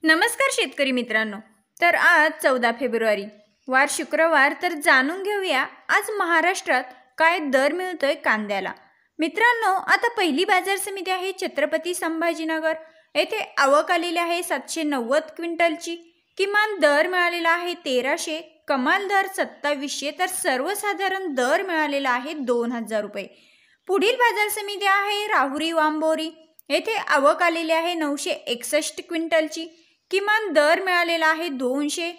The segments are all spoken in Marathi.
नमस्कार शेतकरी मित्रांनो। तर आज 14 फेब्रुवारी वार शुक्रवार। तर जाणून घेऊया आज महाराष्ट्रात काय दर मिळतोय कांद्याला। मित्रांनो, आता पहिली बाजार समिती आहे छत्रपती संभाजीनगर येथे आवक आलेली आहे 790 क्विंटलची। किमान दर मिळालेला आहे 1300, कमाल दर 2700, तर सर्वसाधारण दर मिळालेला आहे 2000 रुपये। पुढील बाजार समिती आहे राहुरी वांबोरी येथे आवक आलेली आहे 961 क्विंटलची। किमान दर मिळालेला आहे 200,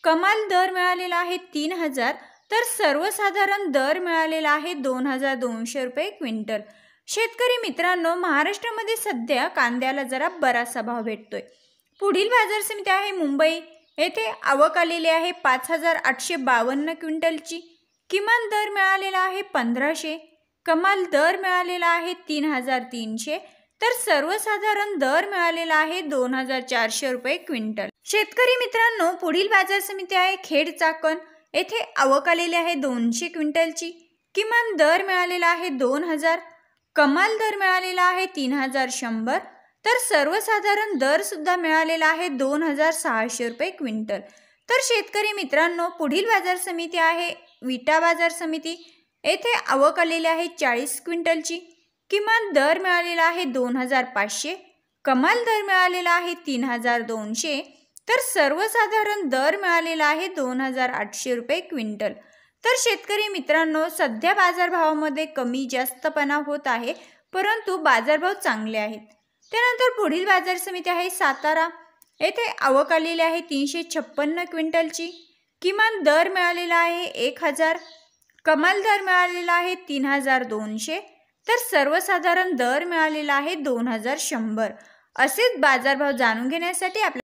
कमाल दर मिळालेला आहे 3000, तर सर्वसाधारण दर मिळालेला आहे 2200 रुपये क्विंटल। शेतकरी मित्रांनो, महाराष्ट्रामध्ये सध्या कांद्याला जरा बराचसा भाव भेटतोय। पुढील बाजार समिती आहे मुंबई येथे आवक आलेली आहे 5852 क्विंटलची। किमान दर मिळालेला आहे 1500, कमाल दर मिळालेला आहे 3300, तर सर्वसाधारण दर मिळालेला आहे 2400 रुपये क्विंटल। शेतकरी मित्रांनो, पुढील बाजार समिती आहे खेड चाकण येथे आवक आलेली आहे 200 क्विंटलची। किमान दर मिळालेला आहे 2000, कमाल दर मिळालेला आहे 3100, तर सर्वसाधारण दर सुद्धा मिळालेला आहे 2600 रुपये क्विंटल। तर शेतकरी मित्रांनो, पुढील बाजार समिती आहे विटा बाजार समिती येथे आवक आलेली आहे 40 क्विंटलची। किमान दर मिळालेला आहे 2500, कमाल दर मिळालेला आहे 3200, तर सर्वसाधारण दर मिळालेला आहे 2800 रुपये क्विंटल। तर शेतकरी मित्रांनो, सध्या बाजारभावामध्ये कमी जास्तपणा होत आहे, परंतु बाजारभाव चांगले आहेत। त्यानंतर पुढील बाजार समिती आहे सातारा येथे आवक आलेली आहे 356 क्विंटलची। किमान दर मिळालेला आहे 1000, कमाल दर मिळालेला आहे 3200, तर सर्वसाधारण दर मिळालेला आहे 2100। असेच बाजारभाव जाणून घेण्यासाठी आपल्या